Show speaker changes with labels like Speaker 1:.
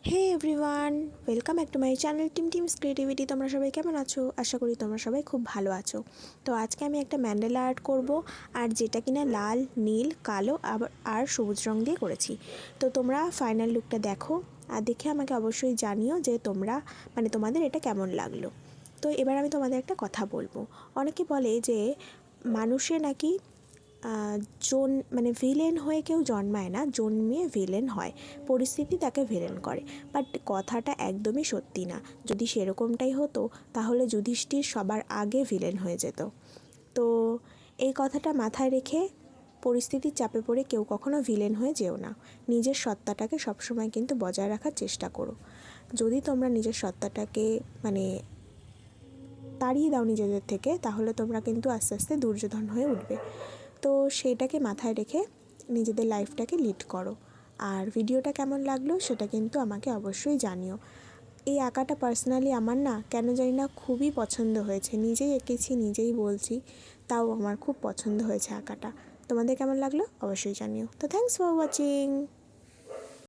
Speaker 1: Hey everyone, welcome back to my channel Tim's creativity. তোমরা সবাই কেমন আছো? আশা করি তোমরা সবাই খুব ভালো আছো। তো আজকে আমি একটা ম্যান্ডেলা আর্ট করব, আর যেটা কিনা লাল, নীল, কালো আর সবুজ রং দিয়ে করেছি। তো তোমরা ফাইনাল লুকটা দেখো, আর দেখে আমাকে অবশ্যই জানিও যে তোমাদের এটা কেমন লাগলো। তো এবার আমি তোমাদের একটা কথা বলবো। অনেকে বলে যে মানুষে নাকি ভিলেন হয়ে কেউ জন্মায় না, জন্মিয়ে ভিলেন হয়, পরিস্থিতি তাকে ভিলেন করে। বাট কথাটা একদমই সত্যি না। যদি সেরকমটাই হতো তাহলে যুধিষ্ঠির সবার আগে ভিলেন হয়ে যেত। তো এই কথাটা মাথায় রেখে পরিস্থিতির চাপে পড়ে কেউ কখনো ভিলেন হয়ে যেও না। নিজের সত্তাটাকে সবসময় কিন্তু বজায় রাখার চেষ্টা করো। যদি তোমরা নিজের সত্তাটাকে তাড়িয়ে দাও নিজেদের থেকে, তাহলে তোমরা কিন্তু আস্তে আস্তে দুর্যোধন হয়ে উঠবে। তো সেইটাকে মাথায় রেখে নিজেদের লাইফটাকে লিড করো। আর ভিডিওটা কেমন লাগলো সেটা কিন্তু আমাকে অবশ্যই জানিও। এই আঁকাটা পার্সোনালি আমার না কেন জানি না খুবই পছন্দ হয়েছে। নিজেই এঁকেছি, নিজেই বলছি, তাও আমার খুব পছন্দ হয়েছে আঁকাটা। তোমাদের কেমন লাগলো অবশ্যই জানিও। তো থ্যাঙ্কস ফর ওয়াচিং।